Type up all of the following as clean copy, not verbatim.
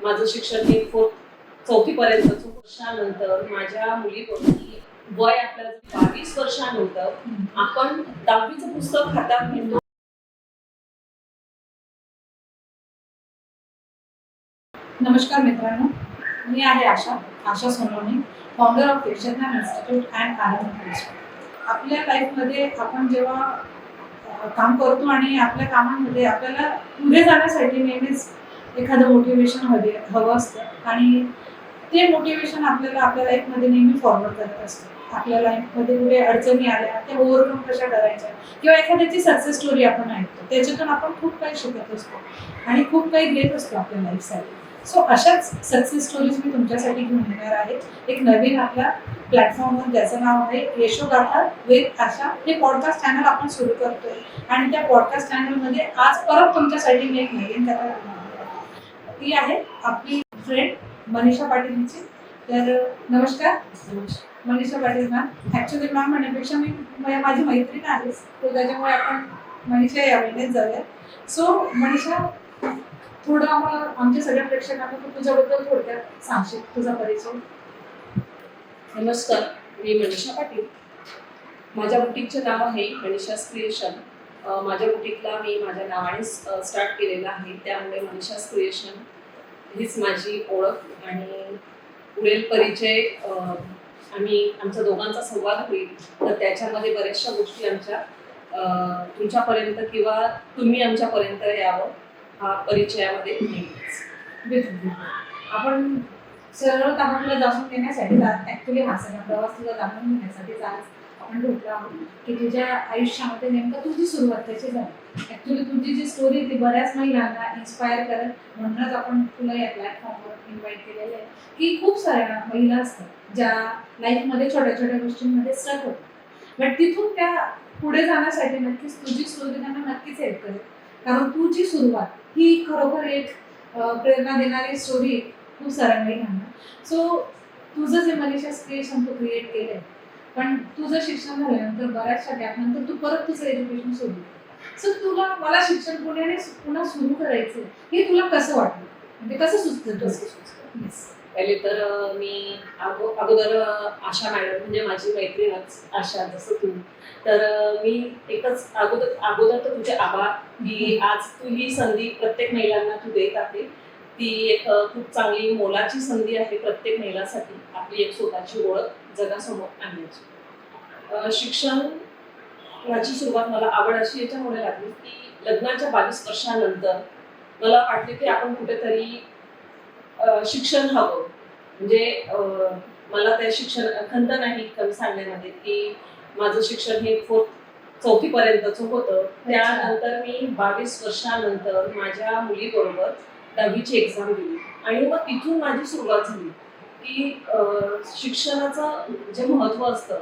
माझं शिक्षण हे चौथी पर्यंतचं वर्षानंतर माझ्या मुलीबरोबर वय आपल्या 22 वर्षानंतर आपण 10वीचं पुस्तक हातात घेतो. नमस्कार मित्रांनो, मी आहे Asha Sonawane, founder of Yakshagana institute and art. आपल्या लाईफमध्ये आपण जेव्हा काम करतो आणि आपल्या कामामध्ये आपल्याला पुढे जाण्यासाठी नेहमीच एखादं मोटिवेशन हवं असतं आणि ते मोटिवेशन आपल्याला आपल्या लाईफमध्ये नेहमी फॉरवर्ड करत असतं. आपल्या लाईफमध्ये पुढे अडचणी आल्या त्या ओव्हरकम कशा करायच्या किंवा एखाद्याची सक्सेस स्टोरी आपण ऐकतो, त्याच्यातून आपण खूप काही शिकत असतो आणि खूप काही घेत असतो आपल्या लाईफसाठी. सो अशाच सक्सेस स्टोरीज मी तुमच्यासाठी घेऊन येणार आहे. एक नवीन आपल्या प्लॅटफॉर्मवर ज्याचं नाव आहे यशोगाथा विथ आशा. हे पॉडकास्ट चॅनल आपण सुरू करतोय आणि त्या पॉडकास्ट चॅनलमध्ये आज परत तुमच्यासाठी मी एक नवीन कथा ती आहे आपली फ्रेंड मनीषा पाटीलची. तर नमस्कार Manisha Patil ma'am. Actually ma'am म्हणण्यापेक्षा मी माझी मैत्रीण आहेच, तर त्याच्यामुळे आपण मनीषा या महिन्यात जाऊया. सो मनीषा, थोडं आम्हाला आमच्या सगळ्या प्रेक्षकांना तू तुझ्याबद्दल थोडक्यात सांगशील, तुझा परिचय. नमस्कार, मी मनीषा पाटील. माझ्या बुटीकचे नाव आहे मनीषास क्रिएशन. माझ्या बुटीकला मी माझ्या नावाने स्टार्ट केलेलं आहे, त्यामुळे मनीषास क्रिएशन हीच माझी ओळख आणि पुढील परिचय आमच्या दोघांचा संवाद होईल. तर त्याच्यामध्ये बऱ्याचशा गोष्टी आमच्या तुमच्यापर्यंत किंवा तुम्ही आमच्यापर्यंत यावं हा परिचयामध्ये आपण सरळ ताहातला जाणून घेण्यासाठी ऍक्च्युली हा सगळा प्रवास तुला जाणून घेण्यासाठीच आज आपण भेटलो आहोत की तुझ्या आयुष्यामध्ये नेमकं तुझी सुरुवात कशी झाली. ऍक्च्युली तुझी जी स्टोरी ती बऱ्याच महिलांना इन्स्पायर करेल, म्हणूनच आपण तुला या प्लॅटफॉर्मवर इन्व्हाइट केलेलं आहे की खूप साऱ्या महिला असतात ज्या लाईफमध्ये छोट्या छोट्या गोष्टींमध्ये स्टक होतात, बट तिथून त्या पुढे जाण्यासाठी नक्कीच तुझी स्टोरी त्यांना नक्कीच हेल्प करेल. कारण तुझी सुरुवात ही खरोखर एक प्रेरणा देणारी स्टोरी खूप साऱ्या महिलांना. सो तुझं जे मनीषास क्रिएशन तू क्रिएट केलंय, पण तुझं शिक्षण झाल्यानंतर बऱ्याचशा गॅपनंतर तू परत तुझं एज्युकेशन सुरू केलं. सो तुला मला शिक्षण पुन्हा सुरू करायचं हे तुला कसं वाटलं, म्हणजे कसं सुचतं? पहिले तर मी अगोदर आशा मॅडम म्हणजे माझी मैत्रीणच आशा, जसं तू. तर मी एकच अगोदर तर तुझे आभार की आज तू ही संधी प्रत्येक महिलांना तू देत आहे. ती एक खूप चांगली मोलाची संधी आहे प्रत्येक महिलासाठी, आपली एक स्वतःची ओळख जगासमोर आणण्याची. शिक्षणाची सुरुवात मला आवड अशी याच्यामुळे लागली की लग्नाच्या 22 वर्षानंतर मला वाटले की आपण कुठेतरी शिक्षण हवं. म्हणजे मला ते शिक्षण खंत नाही कमी सांगण्यामध्ये की माझं शिक्षण हे चौथी पर्यंतचं होतं. त्यानंतर मी 22 वर्षानंतर माझ्या मुलीबरोबर 10वीची एक्झाम दिली आणि मग तिथून माझी सुरुवात झाली की शिक्षणाचं जे महत्त्व असतं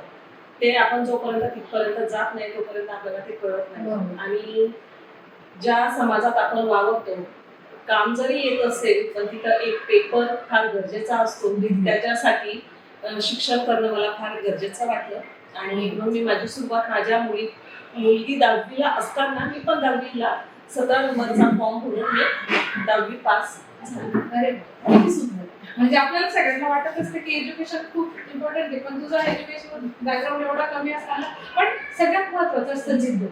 ते आपण जोपर्यंत तिथपर्यंत जात नाही तोपर्यंत आपल्याला ते कळत नाही. आणि ज्या समाजात आपण वावरतो, काम जरी येत असेल पण तिथं एक पेपर फार गरजेचा असतो. त्याच्यासाठी शिक्षण करणं मला फार गरजेचं वाटलं आणि मग मी माझी सुरुवात माझ्या मुलगी 10वीला असताना मी पण 10वीला 17 नंबरचा फॉर्म भरून मी 10वी पास झाली. अरे किती सुंदर. म्हणजे आपल्याला सगळ्यांना वाटत असतं की एज्युकेशन खूप इम्पॉर्टंट आहे, पण तुझा एज्युकेशन बॅकग्राऊंड एवढा कमी असताना पण सगळ्यात महत्वाचं असतं जिद्द.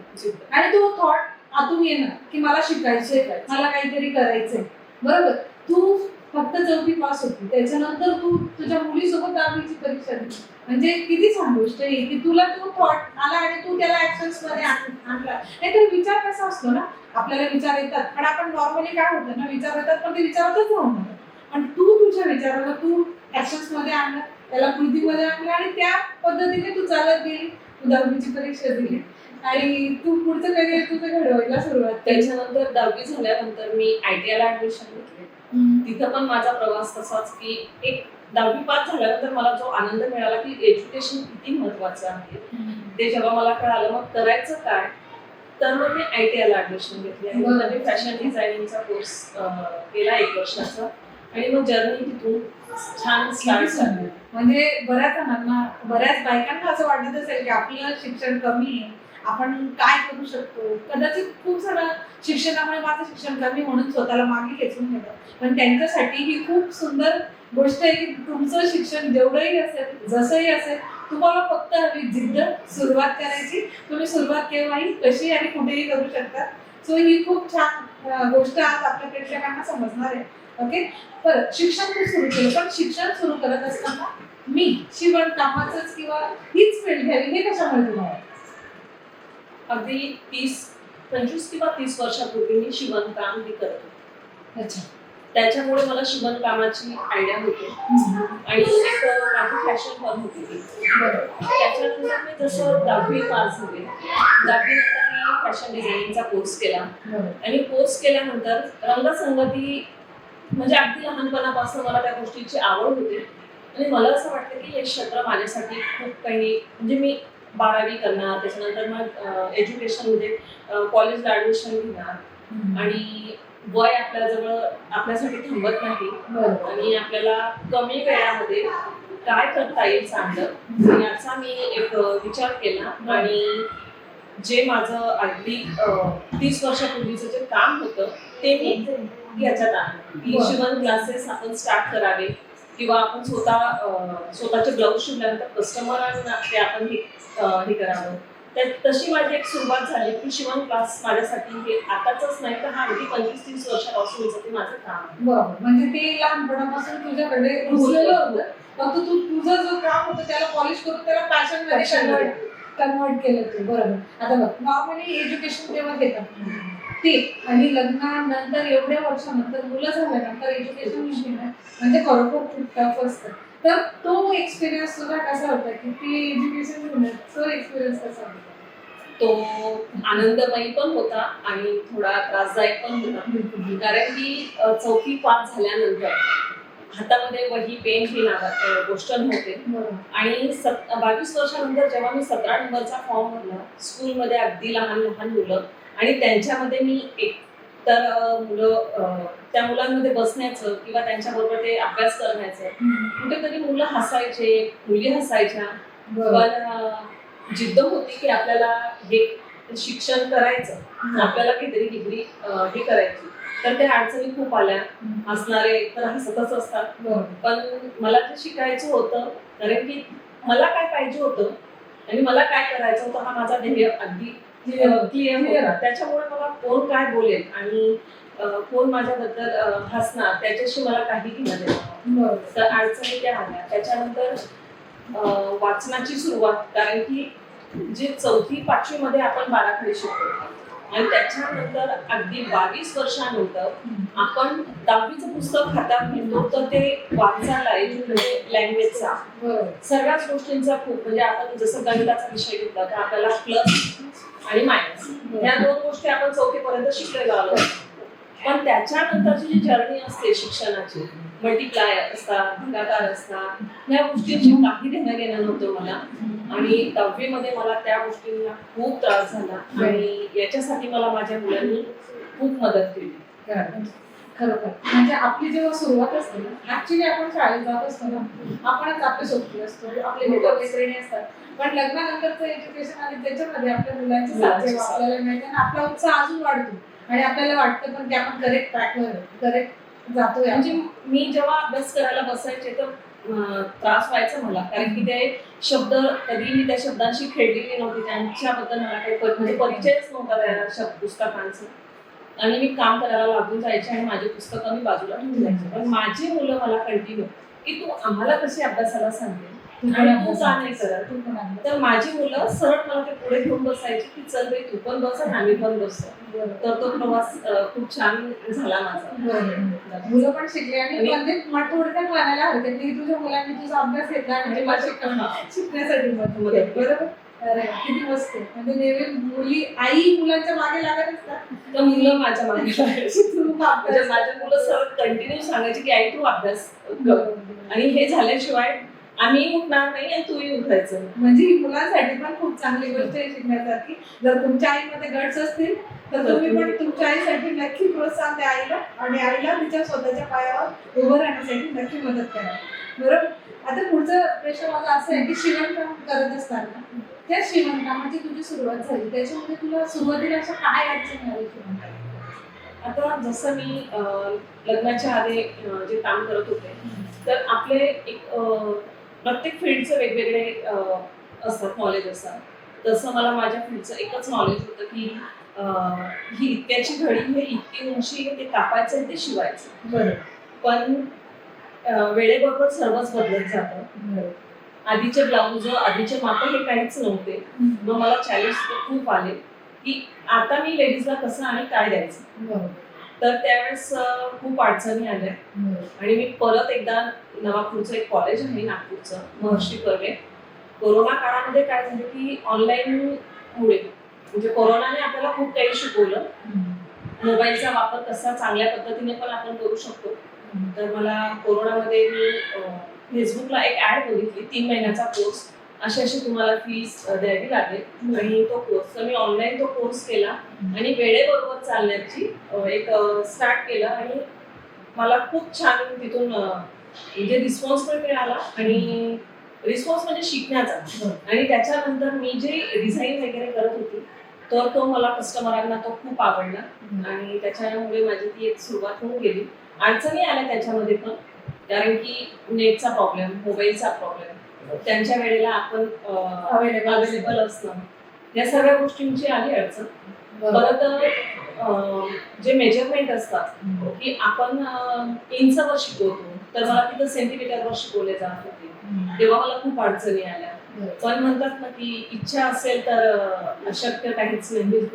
आणि तो थॉट आतून येणं की मला शिकायचंय, मला काहीतरी करायचंय. बरोबर, तू फक्त 4थी पास होती, त्याच्यानंतर तू तुझ्या मुलीसोबत 10वीची परीक्षा दिली. म्हणजे किती छान गोष्ट आहे की तुला तो थॉट आला आणि तू त्याला ऍक्शन्स मध्ये आणला. नाहीतर विचार कसा असतो ना, आपल्याला विचार येतात पण आपण नॉर्मली काय होतं ना, विचार येतात पण ते विचारातच राहून जातात. पण तू तुझ्या विचाराला तू ऍक्शन्स मध्ये आणलं, त्याला कृतीमध्ये आणलं आणि त्या पद्धतीने तू चालत गेली. तू 10वीची परीक्षा दिली आणि तू पुढचं करिअर तुझं घडवायला सुरुवात. त्याच्यानंतर 10वी झाल्यानंतर मी ITI ला ऍडमिशन घेतले. तिथं पण माझा प्रवास तसाच की एक 10वी पास झाल्यानंतर मला जो आनंद मिळाला की एज्युकेशन किती महत्वाचं आहे ते जेव्हा मला कळालं, मग करायचं काय, तर मग मी ITI ला ऍडमिशन घेतली आणि मग मी फॅशन डिझायनिंगचा कोर्स केला 1 वर्षाचा आणि मग जर्नी तिथून छान स्टार्ट झाली. म्हणजे बऱ्याच बायकांना असं वाटत असेल की आपलं शिक्षण कमी आहे आपण काय करू शकतो. कदाचित खूप सारं शिक्षणामुळे माझं शिक्षण कमी म्हणून स्वतःला मागे खेचून घेतात, पण त्यांच्यासाठी ही खूप सुंदर गोष्ट आहे की तुमचं शिक्षण जेवढंही असेल जसंही असेल तुम्हाला फक्त हवी जिद्द, सुरुवात करायची. तुम्ही सुरुवात केव्हाही कशी आणि कुठेही करू शकता. सो ही खूप छान गोष्ट आज आपल्या प्रेक्षकांना समजणार आहे. ओके, परत शिक्षण मी सुरू केलं, पण शिक्षण सुरू करत असताना मी शिवण कामाचंच किंवा हीच फील्ड घ्यावी हे कशामुळे तुम्हाला? अगदी 25 किंवा 30 वर्षापूर्वी मी शिवणकाम हे करत होते. अच्छा. त्याच्यामुळे मला शिवणकामाची आयडिया होती आणि एक माझी फॅशन फॉर्म होती ती. बरं. त्याच्यानंतर मी जसं 10वी पास झाले, 10वी नंतर मी फॅशन डिझायनिंगचा कोर्स केला बरं. आणि कोर्स केल्यानंतर रंगसंगती म्हणजे अगदी लहानपणापासून मला त्या गोष्टीची आवड होती आणि मला असं वाटतं की हे क्षेत्र माझ्यासाठी खूप काही म्हणजे मी 12वी करणार, त्याच्यानंतर मग एज्युकेशनमध्ये कॉलेजला ॲडमिशन घेणार आणि वय आपल्याजवळ आपल्यासाठी थांबत नाही बरं. आणि आपल्याला कमी वेळामध्ये काय करता येईल चांगलं याचा मी एक विचार केला आणि जे माझं अगदी 30 वर्षापूर्वीचं जे काम होतं ते मी याच्यात आणलं की बरं. शिवण क्लासेस आपण स्टार्ट करावे किंवा आपण स्वतःचे ब्लाऊज शिवल्यानंतर कस्टमरांना ते आपण हे करावं. तशी माझी एक सुरुवात झाली की शिवण क्लास माझ्यासाठी हे आताच नाही तर हा अगदी 25-30 वर्षापासूनचं ते माझं काम आहे. बरं. म्हणजे ते लहानपणापासून तुझ्याकडे रुजलेलं होतं, फक्त तू तुझं जो काम होतं त्याला पॉलिश करून त्याला फॅशन मध्ये कन्वर्ट केलं तू. बरोबर. आता बघ, नॉर्मली एज्युकेशन जेव्हा घेतात ते आणि लग्नानंतर एवढ्या वर्षानंतर मुलं झाल्यानंतर एज्युकेशन घेणं म्हणजे खरोखर खूप टफ असतं. तर तो एक्सपिरियन्स तुझा कसा होता की ती एज्युकेशन घेण्याचा एक्सपिरियन्स कसा होता? तो आनंदमयी पण होता आणि थोडा त्रासदायक पण होता. कारण की 4थी पास झाल्यानंतर हातामध्ये वही पेन ही गोष्ट नव्हते बरोबर. आणि 22 वर्षानंतर जेव्हा मी 17 नंबरचा फॉर्म भरला स्कूलमध्ये अगदी लहान लहान मुलं आणि त्यांच्यामध्ये मी एक तर मुलं त्या मुलांमध्ये बसण्याचं किंवा त्यांच्याबरोबर ते अभ्यास करण्याचं कुठेतरी मुलं हसायचे, मुली हसायच्या, बरोबर. पण जिद्द होती की आपल्याला हे शिक्षण करायचं, आपल्याला काहीतरी डिग्री हे करायची. तर त्या अडचणी खूप आल्या. हसणारे तर हसतच असतात, बरोबर. पण मला ते शिकायचं होतं कारण की मला काय पाहिजे होतं आणि मला काय करायचं होतं हा माझा ध्येय अगदी क्लिअर होता. त्याच्यामुळे मला कोण काय बोलेल आणि कोण माझ्याबद्दल हसणार त्याच्याशी मला काही घेणं देणं. बरोबर. तर अडचणी त्या आल्या. त्याच्यानंतर वाचनाची सुरुवात, कारण की जे 4थी-5वी मध्ये आपण बाराखडी शिकतो आणि त्याच्यानंतर अगदी 22 वर्षानंतर आपण 10वीचं पुस्तक हातात घेतो तर ते वाचायला लँग्वेजचा बरोबर. सगळ्याच गोष्टींचा खूप म्हणजे आपण जसं गणिताचा विषय घेतला तर आपल्याला प्लस आणि मायनस ह्या 2 गोष्टी आपण 4थीपर्यंत शिकलेलो आलो. पण त्याच्यानंतरची जी जर्नी असते शिक्षणाची, मल्टिप्लाय असतात, भागाकार असतात, ह्या गोष्टींची काही देणं घेणं नव्हतं मला आणि 10वी मध्ये मला त्या गोष्टींना खूप त्रास झाला आणि याच्यासाठी मला माझ्या मुलांनी खूप मदत केली. खरोखर म्हणजे आपली जेव्हा सुरुवात असते ना, ऍक्च्युली आपण शाळेत जात असतो ना, आपणच आपले सोबती असतो, आपले मित्र मैत्रिणी असतात, पण लग्नानंतरचं एज्युकेशन आणि त्याच्यामध्ये आपल्या मुलांची साथ जेव्हा आपल्याला मिळते ना, आपला उत्साह अजून वाढतो आणि आपल्याला वाटतं पण की आपण करेक्ट ट्रॅकवर करेक्ट जातोय. म्हणजे मी जेव्हा अभ्यास करायला बसायचे तर त्रास व्हायचा मला, कारण की ते शब्द कधी मी त्या शब्दांशी खेळलेली नव्हती, त्यांच्याबद्दल मला काही म्हणजे परिचयच नव्हता त्या पुस्तकांचा आणि मी काम करायला लागून जायचे आणि माझी पुस्तकं मी बाजूला ठेवून जायचे. पण माझी मुलं मला कंटिन्यू की तू आम्हाला कशी अभ्यासाला सांगते आणि तू का नाही करत. तर माझी मुलं सरळ मला ते पुढे घेऊन बसायची की चल बाई तू पण बस आणि आम्ही पण बसतो. तर तो प्रवास खूप छान झाला माझा. मुलं पण शिकले आणि म्हणजे थोडक्यात म्हणायला हरकत नाही की तुझ्या मुलांनी तुझा अभ्यास घेतला आणि तुला शिकण्यासाठी मदत. बरोबर. अरे किती मस्त. म्हणजे नेहमी मुली आई मुलांच्या मागे लागत असतात तर मुलं माझ्या मागे लागायची. म्हणजे माझ्या मुलं सरळ कंटिन्यू सांगायचे की आई तू अभ्यास कर आणि हे झाल्याशिवाय आम्ही उठणार नाही आणि तूही उठायचं. म्हणजे ही मुलांसाठी पण खूप चांगली गोष्ट आहे शिकण्यासारखी. जर तुमच्या आईमध्ये गट्स असतील तर तुम्ही पण तुमच्या आईसाठी नक्की प्रोत्साहन द्या आईला आणि आईला तिच्या स्वतःच्या पायावर उभं राहण्यासाठी नक्की मदत करा. बरोबर. आता पुढचा प्रश्न माझा असा आहे की शिवणकाम करत असताना त्या शिवणकामाची तुझी सुरुवात झाली त्याच्यामध्ये तुला सुरुवातीला अशा काय अडचणी आली शिवणकामात? आता जसं मी लग्नाच्या आधी जे काम करत होते तर आपले एक प्रत्येक फील्डचे वेगवेगळे असतात नॉलेज असतात. तसं मला माझ्या फील्डचं एकच नॉलेज होतं की ही इतक्याची घडी हे इतकी उंची ते कापायचं आणि ते शिवायचं. बरं. पण वेळेबरोबर सर्वच बदलत जातं. आधीचे ब्लाऊज आधीचे माप हे काहीच नव्हते. मग मला चॅलेंज खूप आले की आता मी लेडीजला कसं आणि काय द्यायचं. तर त्यावेळेस खूप अडचणी आल्या आणि मी परत एकदा नवापूरचं एक कॉलेज आहे नागपूरचं महर्षी कर्वे. कोरोना काळामध्ये काय झालं की ऑनलाईन मुळे म्हणजे कोरोनाने आपल्याला खूप काही शिकवलं. मोबाईलचा वापर कसा चांगल्या पद्धतीने पण आपण करू शकतो. तर मला कोरोनामध्ये मी फेसबुकला एक ऍड बघितली 3 महिन्याचा कोर्स अशी तुम्हाला फीस द्यावी लागेल आणि तो कोर्स तर मी ऑनलाईन तो कोर्स केला आणि वेळेबरोबर चालण्याची एक स्टार्ट केलं आणि मला खूप छान तिथून म्हणजे रिस्पॉन्स पण मिळाला आणि रिस्पॉन्स म्हणजे शिकण्याचा. आणि त्याच्यानंतर मी जे डिझाईन वगैरे करत होती तर तो मला कस्टमरांना तो खूप आवडला आणि त्याच्यामुळे माझी ती एक सुरुवात होऊन गेली. अडचणी आल्या त्याच्यामध्ये पण कारण की नेटचा प्रॉब्लेम मोबाईलचा प्रॉब्लेम त्यांच्या वेळेला आपण अवेलेबल असणं या सगळ्या गोष्टींची आली अडचण. परत जे मेजरमेंट असतात की आपण इंचवर शिकवतो तर मला तिथं सेंटीमीटरवर शिकवले जात होते. तेव्हा मला खूप अडचणी आल्या. पण म्हणतात ना की इच्छा असेल तर अशक्य काहीच नाही.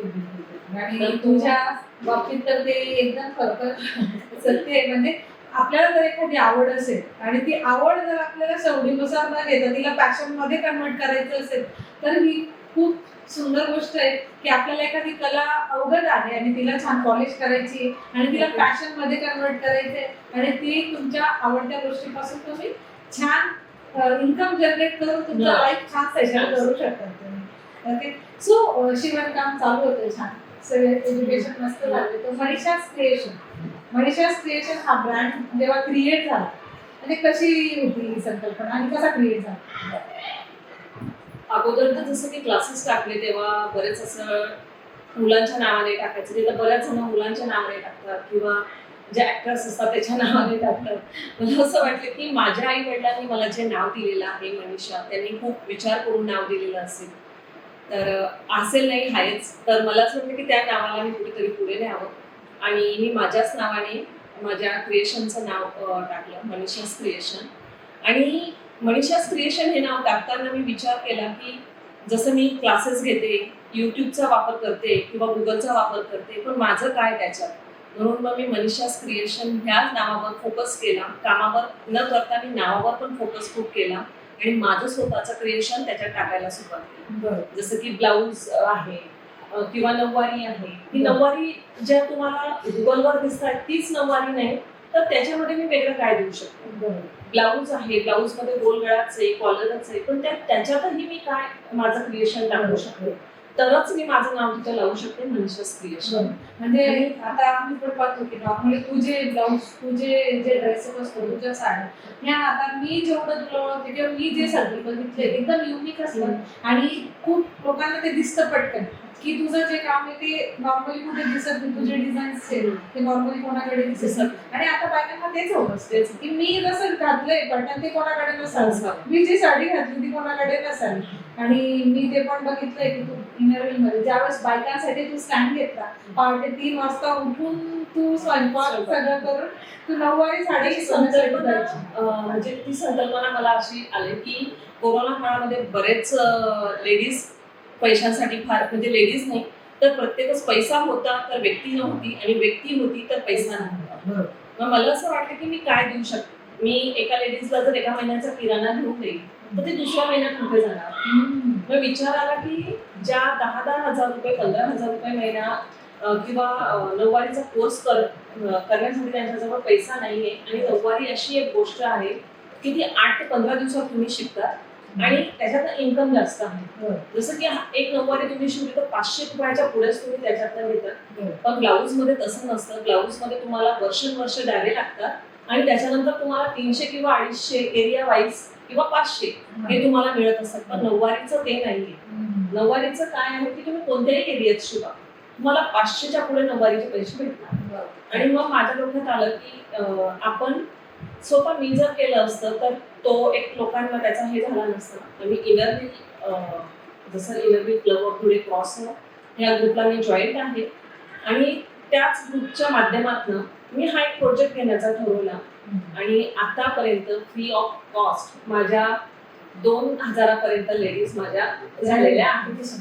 आणि तुझ्या बाबतीत तर ते एकदम खरोखर सत्य आहे. म्हणजे आपल्याला जर एखादी आवड असेल आणि ती आवड जर आपल्याला सवडीनुसार न घेता तिला पॅशन मध्ये कन्वर्ट करायचं असेल तर ही खूप सुंदर गोष्ट आहे की आपल्याला एखादी कला अवगत आहे आणि तिला छान पॉलिश करायची आणि तिला पॅशन मध्ये कन्वर्ट करायचंय आणि ती तुमच्या आवडत्या गोष्टीपासून तुम्ही छान इन्कम जनरेट करून तुमचं लाईफ छान सेटल करू शकता तुम्ही. ओके. सो शिवणकाम चालू होतं छान एज्युकेशन मस्त झालं. तर मनीषाज क्रिएशन हा ब्रँड जेव्हा क्रिएट झाला म्हणजे कशी होती ही संकल्पना आणि कसा क्रिएट झाला? अगोदर तर जसं की क्लासेस टाकले तेव्हा बरेच असं मुलांच्या नावाने टाकायचं. तिथं बऱ्याच जण मुलांच्या नावाने टाकतात किंवा जे ऍक्टर्स असतात त्याच्या नावाने टाकतात. मला असं वाटलं की माझ्या आई वडिलांनी मला जे नाव दिलेलं आहे मनीषा त्यांनी खूप विचार करून नाव दिलेलं असेल तर असेल नाही आहेच. तर मला असं वाटतं की त्या नावाला मी कुठेतरी पुढे न्यावं आणि मी माझ्याच नावाने माझ्या क्रिएशनचं नाव टाकलं मनीषाज क्रिएशन. आणि मनीषाज क्रिएशन हे नाव टाकताना मी विचार केला की जसं मी क्लासेस घेते युट्यूबचा वापर करते किंवा गुगलचा वापर करते पण माझं काय त्याच्यात. म्हणून मग मी मनीषाज क्रिएशन ह्या नावावर फोकस केला. कामावर न करता मी नावावर पण फोकस खूप केला आणि माझं स्वतःचं क्रिएशन त्याच्यात टाकायला सुरुवात केली. जसं की ब्लाऊज आहे किंवा नऊवारी आहे. ती नऊवारी ज्या तुम्हाला गुगलवर दिसतात तीच नऊवारी नाही तर त्याच्यामध्ये मी वेगळं काय देऊ शकते. ब्लाऊज आहे ब्लाऊज मध्ये गोल गळाच आहे कॉलरच आहे पण त्याच्यातही मी काय माझं क्रिएशन टाकू शकते तरच मी माझं नाव तिथे लावू शकते मनीषाज क्रिएशन. म्हणजे आता आम्ही पण पाहतो की नॉर्मली तुझे ब्लाऊज तुझे जे ड्रेसेस असतो तुझ्या साड्या ह्या आता मी जेवढं तुला ओळखते किंवा मी जे साडी बघितले एकदम युनिक असतात आणि खूप लोकांना ते दिसतं पटकन की तुझं जे काम आहे ते नॉर्मली कुठे दिसत नाही. तुझे डिझाईन्स ते नॉर्मली कोणाकडे दिसत आणि आता बायकांना तेच हवं असते की मी जसं घातलंय बटन ते कोणाकडे नसाल मी जी साडी घातली ती कोणाकडे नसाल. आणि मी ते पण बघितलंय की तू इंटरव्ह्यू मध्ये ज्यावेळेस बायकांसाठी तू स्टँड घेतला पहाटे 3 वाजता उठून तू स्वयंपाक सगळं करून तू नऊवारी साडी म्हणजे ती संकल्पना मला अशी आली की कोरोना काळामध्ये बरेच लेडीज पैशांसाठी फार म्हणजे लेडीज नाही तर प्रत्येकच पैसा होता तर व्यक्ती नव्हती आणि व्यक्ती होती तर पैसा नव्हता. मग मला असं वाटलं की मी काय देऊ शकते. मी एका लेडीजला जर एका महिन्याचा किराणा घेऊन देईल तर ते दुसऱ्या महिन्यात कुठे जाणार. मग विचार आला की ज्या 10,000 रुपये 15,000 रुपये महिना किंवा नऊवारीचा कोर्स करण्यासाठी त्यांच्याजवळ पैसा नाहीये आणि नऊवारी अशी एक गोष्ट आहे की ती 8 ते 15 दिवसात तुम्ही शिकता आणि त्याच्यात इन्कम जास्त आहे. जसं की एक नऊवारी तुम्ही शिवली तर 500 रुपयाच्या पुढेच तुम्ही त्याच्यातनं घेतात. पण ब्लाऊज मध्ये तसं नसतं. ब्लाऊज मध्ये तुम्हाला वर्ष द्यावे लागतात आणि त्याच्यानंतर तुम्हाला 300 किंवा 250 एरिया वाईज किंवा 500 हे तुम्हाला मिळत असतात, पण नऊवारीचं ते नाहीये. नऊवारीचं काय आहे की तुम्ही कोणत्याही एरियात शिवा, तुम्हाला 500च्या पुढे नऊवारीचे पैसे भेटणार. आणि मग माझ्या डोक्यात आलं की आपण स्वतः मी जर केलं असतं तर तो एक लोकांना त्याचा हे झाला नसता. मी जसं इनरव्ही क्लब ऑफ टुडे क्रॉस या ग्रुपला मी जॉईंट आहे आणि त्याच ग्रुपच्या माध्यमातून मी हा एक प्रोजेक्ट घेण्याचा ठरवला आणि आतापर्यंत फ्री ऑफ कॉस्ट माझ्या 2000 पर्यंत लेडीज माझ्या झालेल्या आहेत.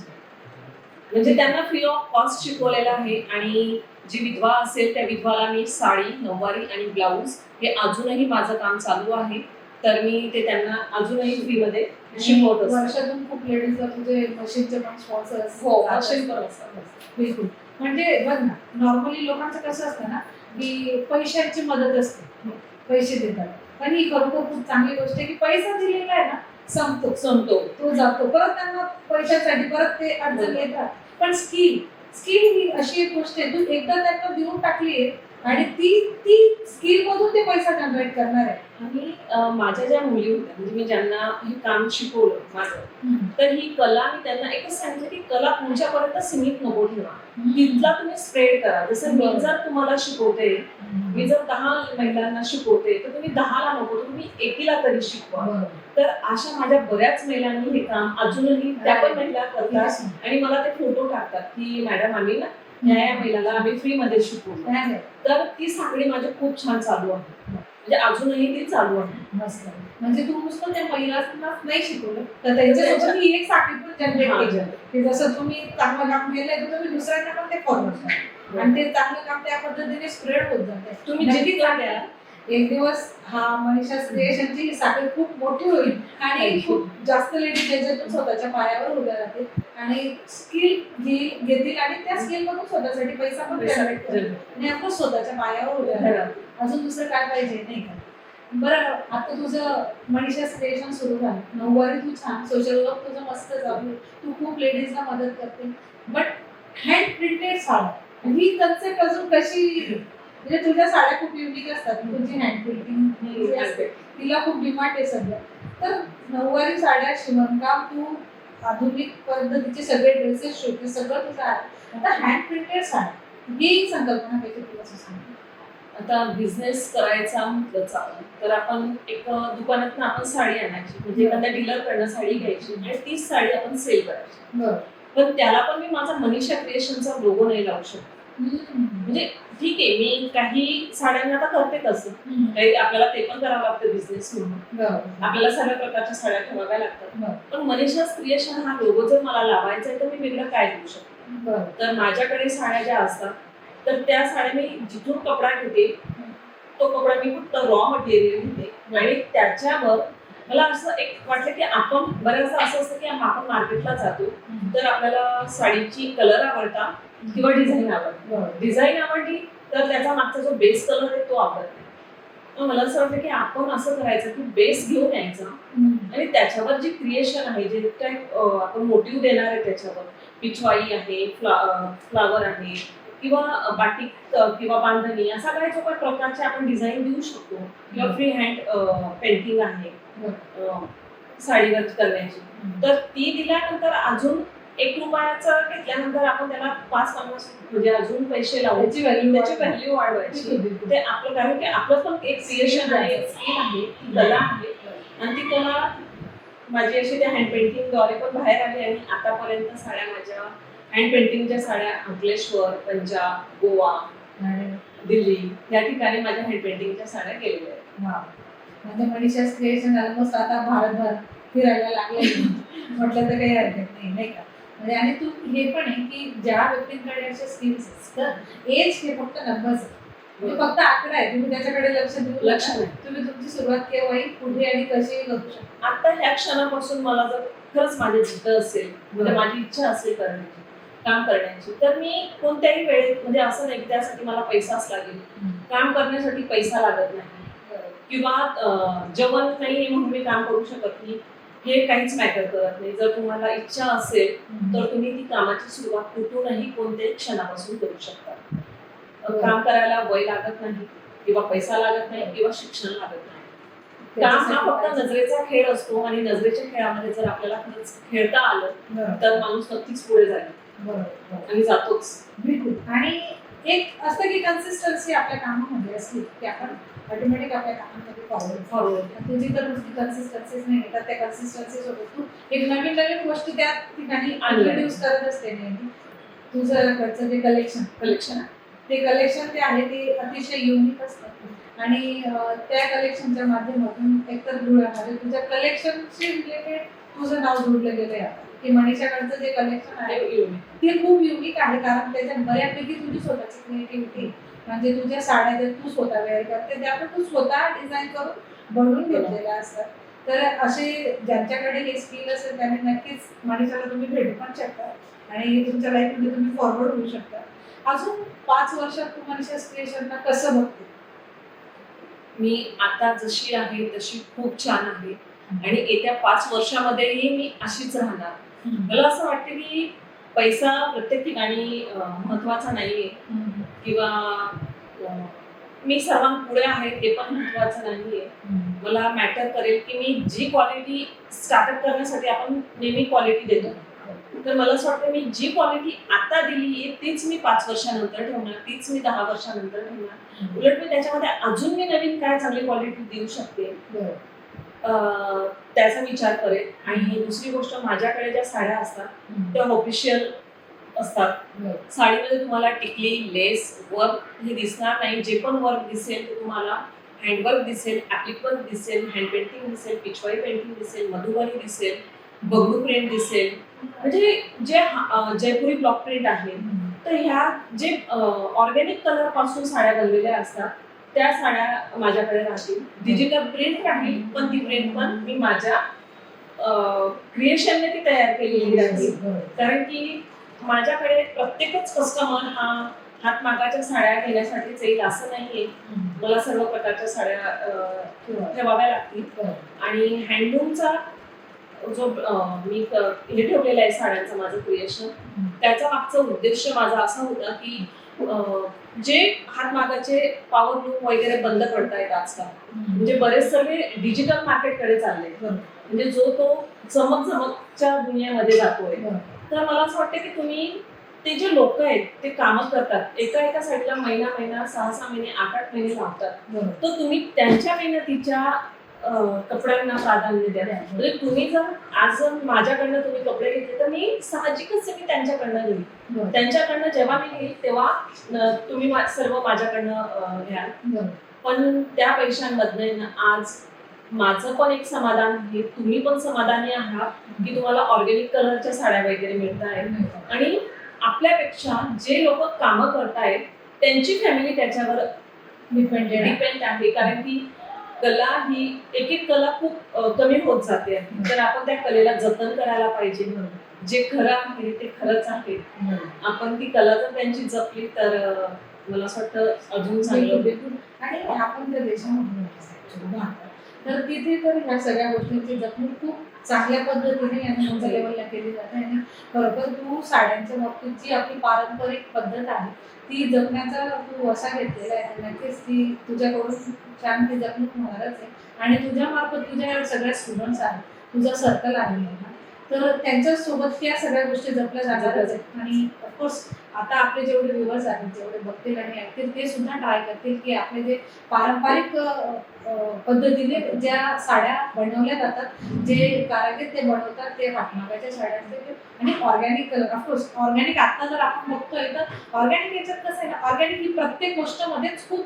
म्हणजे त्यांना फ्री ऑफ कॉस्ट शिकवलेलं आहे आणि जी विधवा असेल त्या विधवाला मी साडी, नऊवारी आणि ब्लाऊज हे अजूनही माझं काम चालू आहे. तर मी ते त्यांना अजूनही फ्रीमध्ये शिकवत असते. वर्षातून खूप लेडीजला तुझे मशीनचे पण स्पॉन्सर्स हो, मशीन पण असतात. बिलकुल. म्हणजे बघ ना, नॉर्मली लोकांचं कसं असतं ना की पैशांची मदत असते, पैसे देतात, पण ही खरोखर खूप चांगली गोष्ट आहे की पैसा दिलेला आहे ना संपतो, तो जातो, परत त्यांना पैशासाठी परत ते अडचण येतात. पण स्किल ही अशी एक गोष्ट आहे, तू एकदा त्यांना देऊन टाकली आणि ती स्किल मधून ते पैसा जनरेट करणार आहे. आणि माझ्या ज्या मुली होत्या म्हणजे मी ज्यांना हे काम शिकवलं माझं, तर ही कला मी त्यांना एकच सांगितलं की कला तुमच्यापर्यंत सीमित नको ठेवा, तिथला तुम्ही स्प्रेड करा. जसं मी जर तुम्हाला शिकवते, मी जर 10 महिलांना शिकवते तर तुम्ही 10ला नको, तुम्ही 1ला तरी शिकवा. तर अशा माझ्या बऱ्याच महिलांनी हे काम अजूनही त्या पण महिला करतात आणि मला ते फोटो टाकतात की मॅडम आम्ही ना या महिलाला आम्ही फ्री मध्ये शिकवतो. तर ती साखळी माझी खूप छान चालू आहे, म्हणजे अजूनही ती चालू आहे. मस्त. म्हणजे तू नुसतं त्या महिलांना नाही शिकवलं तर त्यांच्यासोबत ही एक साखळी पण जनरेट केली की जसं तुम्ही चांगलं काम केलंय तर तुम्ही दुसऱ्यांना पण ते फॉलो करा आणि ते चांगलं काम त्या पद्धतीने स्प्रेड होत जाते. तुम्ही जितकी द्या एक दिवस हा मनीषा क्रिएशनची साखळी खूप मोठी होईल आणि खूप जास्त लेडीज त्याच्यातून स्वतःच्या पायावर उभ्या राहतील आणि स्किल घेतील आणि त्या स्किल मधून स्वतःसाठी पैसा पण जनरेट करतील आणि आपण स्वतःच्या पायावर उभ्या राहतील. अजून दुसरं काय पाहिजे नाही का. बरं, आता तुझं मनीषा क्रिएशन सुरू झालं, नऊवारी तू छान, सोशल वर्क तुझं मस्त चालू, तू खूप लेडीजला मदत करते, बट हँड प्रिंटेड साड्या ही कन्सेप्ट अजून कशी, म्हणजे तुझ्या साड्या खूप युनिक असतात, तुझी हँड प्रिंटिंग असते तिला खूप डिमांड आहे सध्या. तर नऊवारी साड्या, शिवणकाम, तू आधुनिक पद्धतीचे सगळे ड्रेसेस शिवते, सगळं तुझं आहे. आता हँड प्रिंटेड साड्या ही संकल्पना काही तुला सांग. आता बिझनेस करायचा म्हटलं चालू तर आपण एक दुकानातून आपण साडी आणायची, म्हणजे एखाद्या डीलरकडनं साडी घ्यायची आणि तीच साडी आपण सेल करायची. पण त्याला पण मी माझा मनीषा क्रिएशनचा लोगो नाही लावू शकत. म्हणजे ठीक आहे, मी काही साड्यांना आता करते तसं, काही आपल्याला ते पण करावं लागतं बिझनेस म्हणून, आपल्याला सगळ्या प्रकारच्या साड्या ठेवाव्या लागतात. पण मनीषा क्रिएशन हा लोगो जर मला लावायचा आहे तर मी वेगळं काय देऊ शकते. तर माझ्याकडे साड्या ज्या असतात तर त्या साड्या मी जिथून कपडा घेते तो कपडा मी फक्त रॉ मटेरियल घेते आणि त्याच्यावर मला असं एक वाटलं की आपण बऱ्याचदा असं असतं की आपण मार्केटला जातो तर आपल्याला साडीची कलर आवडता किंवा डिझाईन आवडते. डिझाईन आवडली तर त्याचा मागचा जो बेस कलर आहे तो आवडतो. मग मला असं वाटतं की आपण असं करायचं की बेस घेऊन यायचा आणि त्याच्यावर जी क्रिएशन आहे, जे काय आपण मोटिव्ह देणार आहे त्याच्यावर, पिछवाई आहे, फ्लावर आहे किंवा बाटिक किंवा बांधणी, असा काही जो काही प्रकारचे आपण डिझाईन देऊ शकतो किंवा फ्री हँड पेंटिंग आहे साडीवर करण्याची. तर ती दिल्यानंतर अजून 1 रुपयाचं घेतल्यानंतर आपण त्याला 5-50 म्हणजे अजून पैसे लावायची, त्याची व्हॅल्यू वाढवायची. ते आपलं कारण की आपलं पण एक क्रिएशन आहे, स्किल आहे, कला आहे आणि ती कला माझी अशी त्या हँड पेंटिंगद्वारे पण बाहेर आली आणि आतापर्यंत साड्या माझ्या हँड पेंटिंगच्या साड्या अंकलेश्वर, पंजाब, गोवा, दिल्ली या ठिकाणी माझ्या हँड पेंटिंगच्या साड्या गेलेल्या आहेत. म्हणजे मनीषा क्रिएशन ऑलमोस्ट आता भारतभर फिरायला लागले म्हटलं तर काही हरकत नाही, नाही का. म्हणजे आणि तू हे पण आहे की ज्या व्यक्तींकडे असे स्किल्स असतात, एज हे फक्त नंबर्स आहे, म्हणजे फक्त आकडा आहे, तुम्ही त्याच्याकडे लक्ष नाही, तुम्ही तुमची सुरुवात केव्हाही कुठे आणि कशीही करू शकता. आता ह्या क्षणापासून मला जर खरंच माझे जिद्द असेल, म्हणजे माझी इच्छा असेल करण्याची, काम करण्याची, तर मी कोणत्याही वेळेत, म्हणजे असं नाही की त्यासाठी मला पैसाच लागेल, काम करण्यासाठी पैसा लागत नाही किंवा जेवण नाही म्हणून मी काम करू शकत नाही, हे काहीच मॅटर करत नाही. जर तुम्हाला इच्छा असेल तर तुम्ही ती कामाची सुरुवात कुठूनही कोणत्याही क्षणापासून करू शकता. काम करायला वय लागत नाही किंवा पैसा लागत नाही किंवा शिक्षण लागत नाही. काम हा त्याच्यासाठी फक्त काय- नजरेचा खेळ असतो आणि नजरेच्या खेळामध्ये जर आपल्याला खरंच खेळता आलं बरोबर, तर माणूस नक्कीच पुढे जाईल बरोबर, बरोबर. आणि जातोच. बिलकुल. आणि एक असतं की कन्सिस्टन्सी आपल्या कामामध्ये असली की आपण ऑटोमॅटिक आपल्या कामामध्ये फॉरवर्ड. तुझी तर नुसती कन्सिस्टन्सीच नाही तर त्या कन्सिस्टन्सी सोबत तू एक नवीन नवीन गोष्टी त्या ठिकाणी इंट्रोड्यूस करत असते नेहमी. तुझं कडचं जे कलेक्शन ते कलेक्शन ते आहे ते अतिशय युनिक असतं आणि त्या कलेक्शनच्या माध्यमातून एकतर म्हणजे तुझ्या कलेक्शनशी रिलेटेड तुझं नाव जोडलं गेलं आहे आता की मनीषाकडचं जे कलेक्शन आहे ते खूप युनिक आहे कारण त्याच्यात बऱ्यापैकी तुझी स्वतःची क्रिएटिव्हिटी म्हणजे तुझ्या साड्या जर तू स्वतः वेअर करते त्या पण तू स्वतः डिझाईन करून बनवून घेतलेल्या असतात. तर असे ज्यांच्याकडे हे स्किल असेल त्यांनी नक्कीच मनीषाला तुम्ही भेटू पण शकता आणि तुमच्या लाईफमध्ये तुम्ही फॉरवर्ड होऊ शकता. अजून 5 वर्षात तू मनीषा क्रिएशनला कसं बघते? मी आता जशी आहे तशी खूप छान आहे आणि येत्या 5 वर्षामध्येही मी अशीच राहणार. मला असं वाटतं की पैसा प्रत्येक ठिकाणी महत्वाचा नाहीये किंवा मी सर्वांपुढे आहे ते पण महत्वाचं नाहीये. मला मॅटर करेल की मी जी क्वालिटी स्टार्टअप करण्यासाठी आपण नेहमी क्वालिटी देतो तर मला असं वाटतं मी जी क्वालिटी आता दिली आहे तीच मी 5 वर्षानंतर ठेवणार, तीच मी 10 वर्षानंतर ठेवणार. उलट मी त्याच्यामध्ये अजून मी नवीन काय चांगली क्वालिटी देऊ शकते त्याचा विचार करेल. आणि दुसरी गोष्ट माझ्याकडे ज्या साड्या असतात त्या ऑफिशियल असतात. साडीमध्ये तुम्हाला टिकली लेस वर्क हे दिसणार नाही. जे पण वर्क दिसेल ते तुम्हाला हँडवर्क दिसेल, ऍप्लिक वर्क दिसेल, हँड पेंटिंग दिसेल, पिचवाई पेंटिंग दिसेल, मधुबनी दिसेल, बगडू प्रिंट दिसेल. म्हणजे जे जयपुरी ब्लॉक प्रिंट आहे तर ह्या जे ऑर्गॅनिक कलर पासून साड्या बनलेल्या असतात त्या साड्या माझ्याकडे राहतील. डिजिटल प्रिंट राहील पण ती प्रिंट पण मी माझ्या क्रिएशनने ती तयार केलेली राहील. कारण की माझ्याकडे प्रत्येकच कस्टमर हा हातमागाच्या साड्या घेण्यासाठीच येईल असं नाहीये. मला सर्व प्रकारच्या साड्या ठेवाव्या लागतील आणि हँडलूमचा जो मी हे ठेवलेला आहे साड्यांचा माझं क्रिएशन त्याचा मागचा उद्देश माझा असा होता की जे हातमागाचे पॉवर लूम वगैरे बंद पडतायत आजकाल म्हणजे बरेच सर्व डिजिटल मार्केटकडे चालले म्हणजे जो तो चमकच्या दुनियामध्ये जातोय. तर मला असं वाटतं की तुम्ही ते जे लोक आहेत ते कामं करतात एका साईडला महिना 6 महिने 8 महिने लावतात तर तुम्ही त्यांच्या मेहनतीच्या कपड्यांना प्राधान्य द्या. म्हणजे तुम्ही जर आज माझ्याकडनं तुम्ही कपडे घेतले तर मी साहजिकच मी त्यांच्याकडनं घेईन. त्यांच्याकडनं जेव्हा मी घेईल तेव्हा तुम्ही सर्व माझ्याकडनं घ्याल. पण त्या पैशांमधनं आज माझं पण एक समाधान आहे, तुम्ही पण समाधानी आहात की तुम्हाला ऑर्गॅनिक कलरच्या साड्या वगैरे मिळत आहेत आणि आपल्यापेक्षा जे लोक कामं करतायत त्यांची फॅमिली त्याच्यावर डिपेंड आहे. कारण की कला ही एक कला खूप कमी होत जाते तर आपण त्या कलेला जतन करायला पाहिजे. जे खरं आहे ते खरंच आहे. आपण ती कला जर त्यांची जपली तर मला असं वाटतं अजून चांगलं. आणि आपण त्या देशामध्ये तर तिथे तर ह्या सगळ्या गोष्टींची जपणूक खूप चांगल्या पद्धतीने आणि मोठ्या लेवलला केली जाते आणि खरोखर तू साड्यांच्या बाबतीत जी आपली पारंपरिक पद्धत आहे ती जपण्याचा तू असा घेतलेला आहे नक्कीच ती तुझ्याकडून छान ती जपणूक होणारच आहे. आणि तुझ्या मार्फत तुझ्या सगळ्या स्टुडंट्स आहेत तुझा सर्कल आहे तर त्यांच्यासोबत त्या सगळ्या गोष्टी जपल्या जाणारच आहेत. आणि ऑफकोर्स आता आपले जेवढे व्ह्युअर्स आहेत जेवढे बघतील आणि ऐकतील ते सुद्धा ट्राय करतील की आपले जे पारंपरिक पद्धतीने ज्या साड्या बनवल्या जातात जे कारागीर ते बनवतात ते हातमागाच्या साड्या असतील आणि ऑर्गॅनिक कलर. ऑफकोर्स ऑर्गॅनिक आता जर आपण बघतोय तर ऑर्गॅनिक याच्यात कसं आहे ना ऑर्गॅनिक ही प्रत्येक गोष्टमध्येच खूप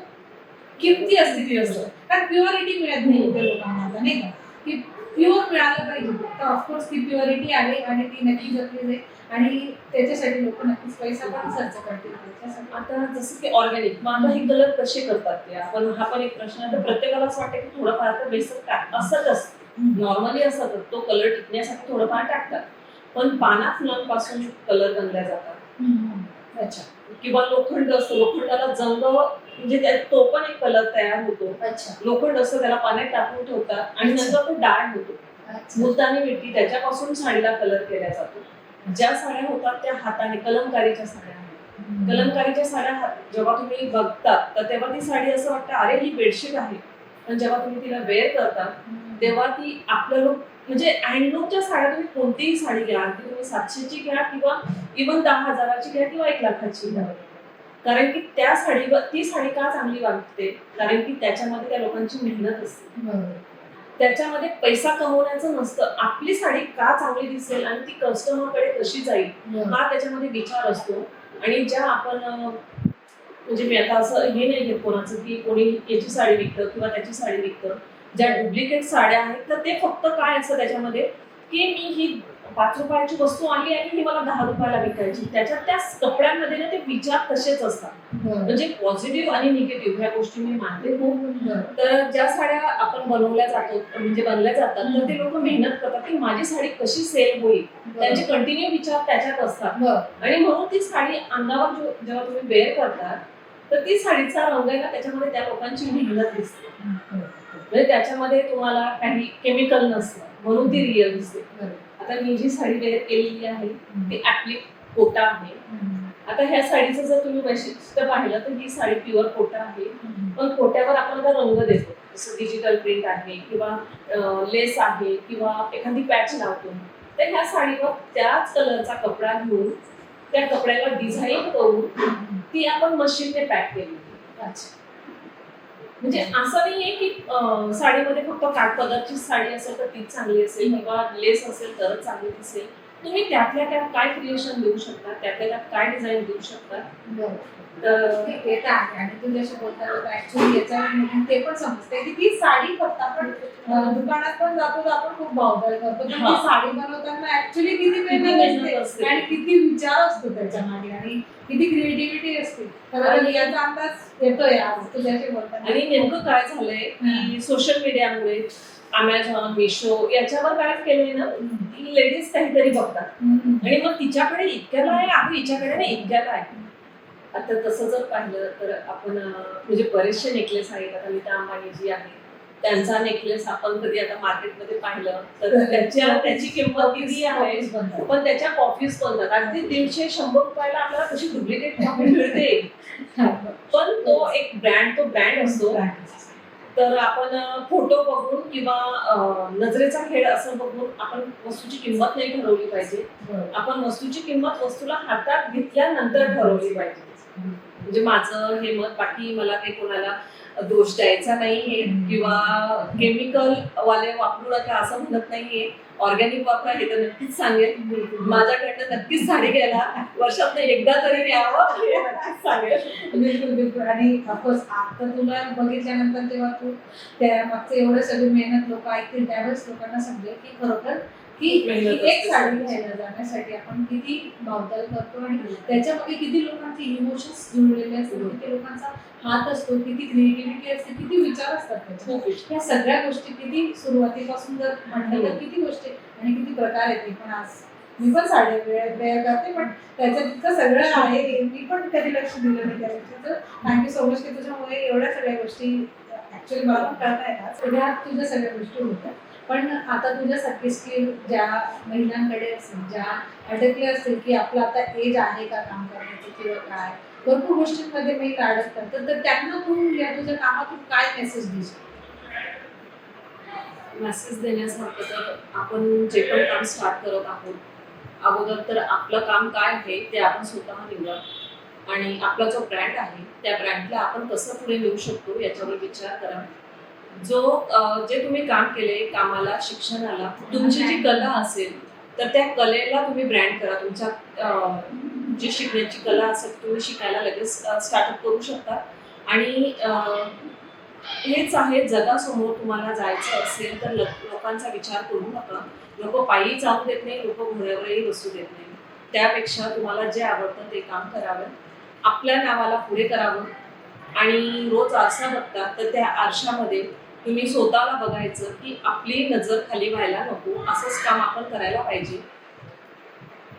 किमती असते ती असतं कारण प्युअरिटी मिळत नाही त्या लोकांना नाही का की प्युअर मिळालं पाहिजे. तर ऑफकोर्स ती प्युअरिटी आली आणि ती नक्की जपली जाईल आणि त्याच्यासाठी लोक नक्कीच पैसा पण खर्च करतील. आता जसं की ऑर्गॅनिक मग आता हे कलर कसे करतात ते आपण हा पण एक प्रश्न आहे. तर प्रत्येकाला असं वाटतं की थोडंफार तर बेसिक असतच असतं नॉर्मली असतं तो कलर टिकण्यासाठी थोडंफार टाकतात पण पाना फुलांपासून कलर बनल्या जातात. अच्छा. किंवा लोखंड असतो लोखंडाला जंग म्हणजे तो पण एक कलर तयार होतो. लोखंड असतं त्याला पाण्यात टाकून ठेवतात आणि नंतर तो डाळ होतो. मुलतानी मिट्टी त्याच्यापासून साडीला कलर केला जातो. ज्या साड्या होतात त्या हाताने कलमकारीच्या साड्या आहेत. कलमकारीच्या साड्या जेव्हा तुम्ही बघतात तर तेव्हा ती साडी असं वाटतं अरे ही बेडशीट आहे पण जेव्हा तुम्ही तिला वेअर करता तेव्हा ती आपलं लोक म्हणजे हँडलूमच्या साड्या तुम्ही कोणतीही साडी घ्या, ती तुम्ही 700ची घ्या किंवा इव्हन 10,000ची घ्या किंवा 1,00,000ची घ्या, कारण की त्या साडीवर ती साडी का चांगली वाटते, कारण की त्याच्यामध्ये त्या लोकांची मेहनत असते. त्याच्यामध्ये पैसा कमवण्याचं नसतं, आपली साडी का चांगली दिसेल आणि ती कस्टमरकडे कशी जाईल हा त्याच्यामध्ये विचार असतो. आणि ज्या आपण म्हणजे मी आता असं हे नाही घेत कोणाचं की कोणी याची साडी विकतं किंवा त्याची साडी विकतं, ज्या डुप्लिकेट साड्या आहेत तर ते फक्त काय असतं त्याच्यामध्ये की मी ही 5 रुपयाची वस्तू आली आणि ही मला 10 रुपयाला विकायची, त्याच्यात त्या कपड्यांमध्ये ना ते विचार तसेच असतात. म्हणजे पॉझिटिव्ह आणि निगेटिव्ह ह्या गोष्टी मी मानते खूप. तर ज्या साड्या आपण बनवल्या जातात म्हणजे बनल्या जातात तर ते लोक मेहनत करतात की माझी साडी कशी सेल होईल, त्यांचे कंटिन्यू विचार त्याच्यात असतात. आणि म्हणून ती साडी अंगावर जेव्हा तुम्ही वेअर करता तर ती साडीचा रंग आहे ना त्याच्यामध्ये त्या लोकांची मेहनत दिसते, म्हणजे त्याच्यामध्ये तुम्हाला काही केमिकल नसतं म्हणून ती रिअल दिसते. आता मी जी साडी वेअर केलेली आहे ती ऍप्लिक कोटा आहे. आता ह्या साडीचं जर तुम्ही वैशिष्ट्य पाहिलं तर ही साडी प्युअर कोटा आहे, पण कोट्यावर आपण आता रंग देतो, जसं डिजिटल प्रिंट आहे किंवा लेस आहे किंवा एखादी पॅच लावतो. तर ह्या साडीवर त्याच कलरचा कपडा घेऊन त्या कपड्याला डिझाईन करून ती आपण मशीनने पॅक केली. म्हणजे असं नाहीये की साडीमध्ये फक्त काठपदरची साडी असेल तर तीच चांगली असेल किंवा लेस असेल तरच चांगली दिसेल. तुम्ही त्यातल्या त्यात काय क्रिएशन देऊ शकता, त्यातल्या त्यात काय डिझाईन देऊ शकता. तर ते तर आहे. आणि तुझ्याशी बोलता ऍक्च्युली याच्यावर ते पण समजते की ती साडी फक्त आपण दुकानात पण जातो तर आपण खूप भावदार करतो, पण ती साडी बनवताना ऍक्च्युली किती मेहनत असते आणि किती विचार असतो त्याच्या मागे आणि किती क्रिएटिव्हिटी असते. तर याचा अंदाज येतोय आज तुझ्याशी बोलताना. आणि नेमकं काय झालंय की सोशल मीडियामुळे अमेझॉन, मिशो याच्यावर काय केलंय ना, लेडीज काहीतरी बघतात आणि मग तिच्याकडे इतक्याला आहे, आम्ही हिच्याकडे ना इतक्याला आहे. आता तसं जर पाहिलं तर आपण म्हणजे बरेचसे नेकलेस आहेत. आता नीता अंबानी जी आहे त्यांचा नेकलेस आपण कधी आता मार्केटमध्ये पाहिलं तर त्याची किंमत किती आहे, पण त्याच्या कॉपीज बनतात अगदी 150-100 रुपयाला आपल्याला कशी डुप्लिकेट कॉपी मिळते, पण तो एक ब्रँड असतो. तर आपण फोटो बघून किंवा नजरेचा खेळ असं बघून आपण वस्तूची किंमत नाही ठरवली पाहिजे. आपण वस्तूची किंमत वस्तूला हातात घेतल्यानंतर ठरवली पाहिजे. म्हणजे माझं हे मत. बाकी मला काही कोणाला दोष द्यायचा नाहीये किंवा केमिकल वाले वापरू नका असं म्हणत नाहीये. ऑर्गॅनिक वापरा हे तर नक्कीच सांगेल. माझ्याकडनं नक्कीच साडी घ्यायला वर्षात एकदा तरी घ्यावं हे नक्कीच सांगेल. बिलकुल बिलकुल. आणि ऑफकोर्स आता तुला बघितल्यानंतर तेव्हा तू त्या मागचं एवढं सगळी मेहनत लोक ऐकतील त्यावेळेस लोकांना समजेल की खरोखर की एक साडी घ्यायला जाण्यासाठी आपण किती भावताल करतो आणि त्याच्यामध्ये किती लोकांचे इमोशन्स जुळलेले असतात, किती लोकांचा हात असतो, किती क्रिएटिव्हिटी असते, किती विचार असतात त्याच्यात. ह्या सगळ्या गोष्टी किती सुरुवातीपासून जर म्हटलं तर किती गोष्टी आणि किती प्रकार येते. पण आज मी पण साडी वेअर करते पण त्याच्यात इतकं सगळं आहे मी पण कधी लक्ष दिलं नाही त्या गोष्टी. तर थँक्यू सो मच की तुझ्यामुळे एवढ्या सगळ्या गोष्टी ऍक्च्युली मला पण कळता येतात. सगळ्या तुझ्या सगळ्या गोष्टी होत्या. पण आता तुझ्यासारखी स्किल ज्या महिलांकडे असेल, ज्या अडकल्या असतील की आपलं आता एज आहे का काम करण्याचं किंवा काय भरपूर गोष्टींमध्ये मी अडकतात, तर त्यांना तू या तुझ्या कामातून काय मेसेज देशील? मेसेज देण्यासारखं तर आपण जे पण काम स्टार्ट करत आहोत अगोदर तर आपलं काम काय आहे ते आपण स्वतः निवडा आणि आपला जो ब्रँड आहे त्या ब्रँडला आपण कसं पुढे नेऊ शकतो याच्यावर विचार करा. जे तुम्ही काम केले, कामाला, शिक्षणाला, तुमची जी कला असेल तर त्या कलेला तुम्ही ब्रँड करा. तुमच्या जी शिकण्याची कला असेल तुम्ही शिकायला लगेच स्टार्टअप करू शकता. आणि हेच आहे, जगासमोर तुम्हाला जायचं असेल तर लोकांचा विचार करू नका. लोक पायी जाऊ देत नाही, लोक घोड्यावरही बसू देत नाही. त्यापेक्षा तुम्हाला जे आवडतं ते काम करावं, आपल्या नावाला पुढे करावं. आणि रोज आरसा बघता तर त्या आरशामध्ये तुम्ही स्वतःला बघायचं की आपली नजर खाली व्हायला नको, असंच काम आपण करायला पाहिजे.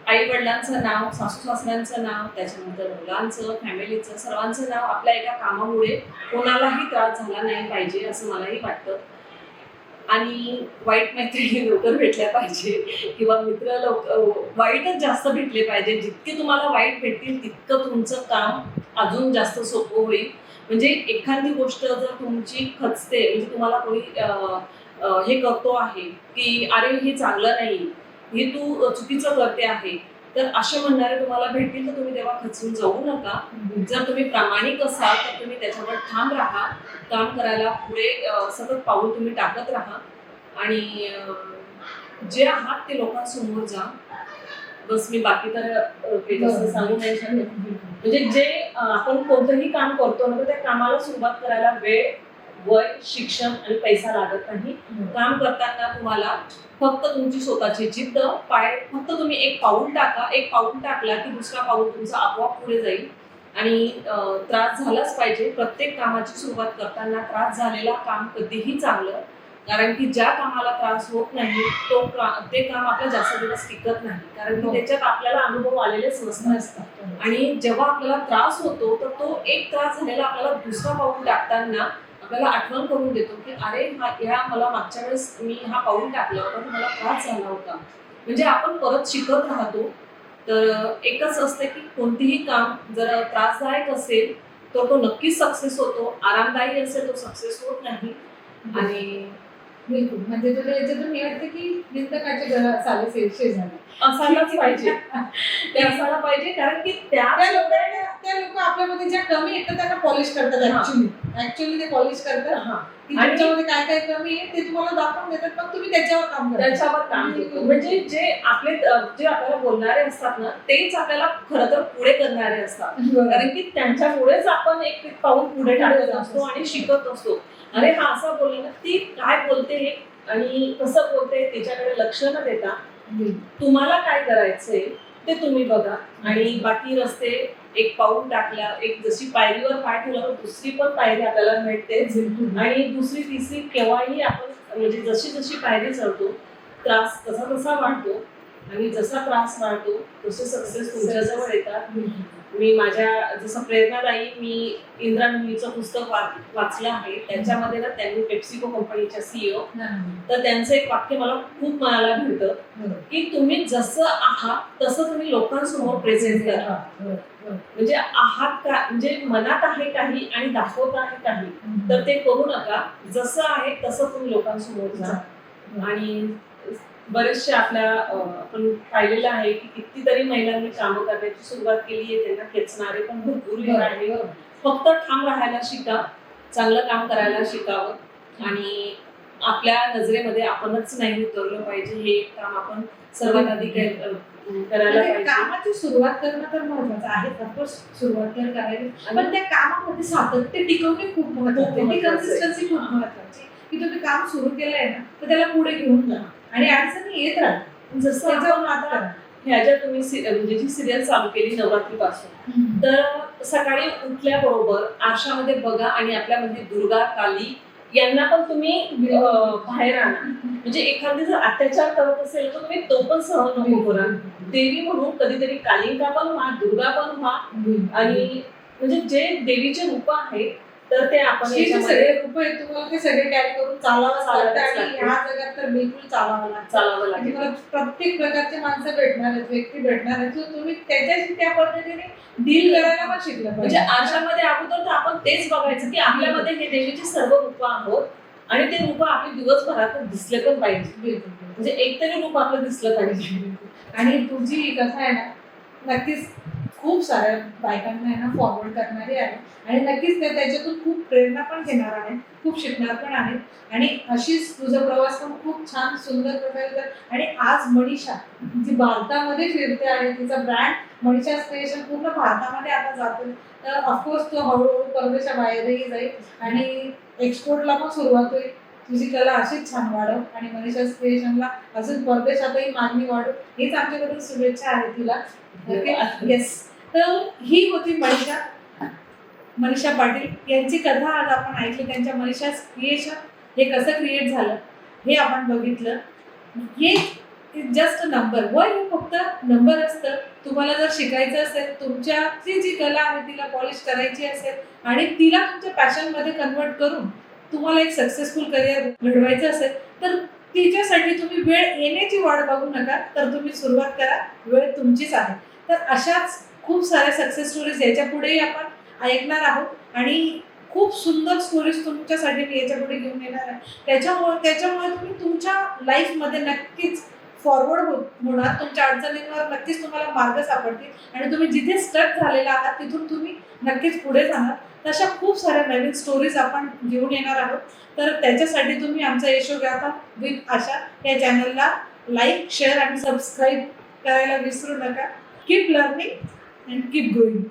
आई वडिलांचं नाव, सासू सासऱ्यांचं नाव, त्याच्यानंतर मुलांचं, फॅमिलीचं, सर्वांचं नाव आपल्या एका कामामुळे कोणालाही त्रास झाला नाही पाहिजे असं मलाही वाटतं. आणि वाईट मैत्रिणी लवकर भेटल्या पाहिजे किंवा मित्र वाईटच जास्त भेटले पाहिजे. जितके तुम्हाला वाईट भेटतील तितकं तुमचं काम अजून जास्त सोपं होईल. म्हणजे एखादी गोष्ट जर तुमची खचते, म्हणजे तुम्हाला कोणी हे करतो आहे की अरे हे चांगलं नाही, हे तू चुकीचं करते आहे, तर असे म्हणणारे तुम्हाला भेटतील तर तुम्ही तेव्हा खचून जाऊ नका. जर तुम्ही प्रामाणिक असाल तर तुम्ही त्याच्यावर ठाम राहा, काम करायला पुढे सतत पाऊल तुम्ही टाकत राहा आणि जे आहात ते लोकांसमोर जा. बस मी बाकी तर काही जास्त सांगू नाही शकत. म्हणजे जे आपण कोणतंही काम करतो ना तर त्या कामाला सुरुवात करायला वेळ, वय, शिक्षण आणि पैसा लागत नाही. काम करताना तुम्हाला फक्त तुमची स्वतःची जिद्द, फक्त तुम्ही एक पाऊल टाका. एक पाऊल टाकला की दुसरा पाऊल तुमचा आपोआप पुढे जाईल. आणि त्रास झालाच पाहिजे. प्रत्येक कामाची सुरुवात करताना त्रास झालेला काम कधीही चांगलं, कारण की ज्या कामाला त्रास होत नाही ते काम आपल्या जास्त दिवस टिकत नाही, कारण की त्याच्यात आपल्याला अनुभव आलेलेच नसतात. आणि जेव्हा आपल्याला त्रास होतो तर तो एक त्रास झालेला आपल्याला दुसरा पाऊल टाकताना आपल्याला आठवण करून देतो की अरे मला मागच्या वेळेस मी हा पाऊल टाकला होता तर मला त्रास झाला होता. म्हणजे आपण परत शिकत राहतो. तर एकच असते की कोणतीही काम जर त्रासदायक असेल तर तो नक्कीच सक्सेस होतो, आरामदायी असेल तो सक्सेस होत नाही. आणि बिलकुल, म्हणजे तुला याच्यातून हे वाटतं की निंदकाचे घर चाले शेजारी असायलाच पाहिजे. ते असायला पाहिजे, कारण की त्या लोक आपल्यामध्ये ज्या कमी आहेत तर त्यांना पॉलिश करतात. ऍक्च्युली ते पॉलिश करतात की त्याच्यामध्ये काय काय कमी आहे ते तुम्हाला दाखवून देतात, मग तुम्ही त्याच्यावर काम करता. म्हणजे जे आपल्याला बोलणारे असतात ना तेच आपल्याला खरं तर पुढे करणारे असतात, कारण की त्यांच्यामुळेच आपण एक पाऊल पुढे टाकत असतो आणि शिकत असतो. अरे हा असा बोलले ना, ती काय बोलते आणि कसं बोलते त्याच्याकडे लक्ष न देता तुम्हाला काय करायचंय ते तुम्ही बघा. आणि बाकी रस्ते एक पाऊल टाकल्या, एक जशी पायरीवर पाय ठेवला तर दुसरी पण पायरी आपल्याला मिळतेच. आणि दुसरी तिसरी केव्हाही आपण म्हणजे जशी जशी पायरी चढतो त्रास तसा तसा वाढतो, आणि जसा त्रास वाढतो तसे सक्सेस तुमच्याजवळ येतात. मी माझ्या जसं प्रेरणादायी मी इंद्रा नुईचं पुस्तक वाचलं आहे. त्याच्यामध्ये ना त्यांनी पेप्सिको कंपनीच्या CEO, तर त्यांचं एक वाक्य मला खूप मनाला भेटतं की तुम्ही जसं आहात तसं तुम्ही लोकांसमोर प्रेझेंट करा. म्हणजे आहात का, म्हणजे मनात आहे काही आणि दाखवत आहे काही तर ते करू नका. जसं आहे तसं तुम्ही लोकांसमोर जा. आणि बरेचसे आपण पाहिलेलं आहे की कितीतरी महिलांनी कामं करण्याची सुरुवात केली आहे, त्यांना खेचणारे पण भरपूर आहे. फक्त ठाम राहायला शिका, चांगलं काम करायला शिकावं आणि आपल्या नजरेमध्ये आपणच नाही उतरलं पाहिजे. हे एक काम आपण सर्वात आधी करायला पाहिजे. कामाची सुरुवात करणं तर महत्वाचं आहे, ऑफकोर्स सुरुवात तर करायची, पण त्या कामामध्ये सातत्य टिकवणे खूप महत्वाचं आहे. कन्सिस्टन्सी खूप महत्वाची, की तुम्ही काम सुरू केलंय ना तर त्याला पुढे घेऊन जा आणि अडचणी येत राहतात. जसं आपण आता ह्या ज्या तुम्ही म्हणजे जी सिरियल चालू केली नवरात्रीपासून, तर सकाळी उठल्याबरोबर आरशामध्ये बघा आणि आपल्यामध्ये दुर्गा, काली यांना पण तुम्ही बाहेर आणा. म्हणजे एखादी जर अत्याचार करत असेल तर तुम्ही तो पण सहन नको करा. देवी म्हणून कधीतरी कालिका पण व्हा, दुर्गा पण व्हा. आणि म्हणजे जे देवीचे रूप आहे तर ते आपण सगळे रूप आहेत, तुम्हाला ते सगळे कॅरी करून चालावं लागतं. आणि ह्या जगात तर बिलकुल चालावं लागतं. प्रत्येक प्रकारचे माणसं भेटणार आहेत, व्यक्ती भेटणार आहेत, तुम्ही त्याच्याशी त्या पद्धतीने डील करायला पण शिकलं पाहिजे. म्हणजे आरशामध्ये अगोदर तर आपण तेच बघायचं की आपल्यामध्ये हे देवीचे सर्व रूप आहोत आणि ते रूप आपले दिवसभरात दिसले पण पाहिजे. म्हणजे एकतरी रूप आपलं दिसलं पाहिजे. आणि तुझी कथा आहे ना नक्कीच खूप साऱ्या बायकांना आहे ना फॉरवर्ड करणारी आहे आणि नक्कीच ते त्याच्यातून खूप प्रेरणा पण घेणार आहे, खूप शिकणार पण आहे. आणि अशीच तुझा प्रवास पण खूप छान सुंदर प्रकारे कर. आणि आज मनीषा जी भारतामध्ये फिरते आहे, तिचा ब्रँड मनीषा स्पेशल पूर्ण भारतामध्ये आता जातोय, तर ऑफकोर्स तो हळूहळू परदेशाबाहेरही जाईल आणि एक्सपोर्टला पण सुरुवात होईल. तुझी कला अशीच छान वाढव आणि मनीषा स्पेशलला अजून परदेशातही मागणी वाढव, हीच आमच्याकडून शुभेच्छा आहे तुला. येस, तर ही होती मनीषा पाटील यांची कथा आज आपण ऐकली. त्यांच्या मनीषा क्रिएशन हे कसं क्रिएट झालं हे आपण बघितलं. हे जस्ट नंबर, वय हे फक्त नंबर असतं. तुम्हाला जर शिकायचं असेल, तुमच्याची जी कला आहे तिला पॉलिश करायची असेल आणि तिला तुमच्या पॅशनमध्ये कन्वर्ट करून तुम्हाला एक सक्सेसफुल करिअर घडवायचं असेल तर तिच्यासाठी तुम्ही वेळ येण्याची वाट बघू नका, तर तुम्ही सुरुवात करा. वेळ तुमचीच आहे. तर अशाच खूप साऱ्या सक्सेस स्टोरीज याच्या पुढेही आपण ऐकणार आहोत आणि खूप सुंदर स्टोरीज तुमच्यासाठी मी याच्यापुढे घेऊन येणार आहे. त्याच्यामुळे तुम्ही तुमच्या लाईफमध्ये नक्कीच फॉरवर्ड होणार. तुमच्या अडचणींवर नक्कीच तुम्हाला मार्ग सापडतील आणि तुम्ही जिथे स्टक झालेला आहात तिथून तुम्ही नक्कीच पुढे जाणार. तशा खूप साऱ्या नवीन स्टोरीज आपण घेऊन येणार आहोत. तर त्याच्यासाठी तुम्ही आमचा यशोगाथा विथ आशा या चॅनलला लाईक, शेअर आणि सबस्क्राईब करायला विसरू नका. Keep learning and keep growing.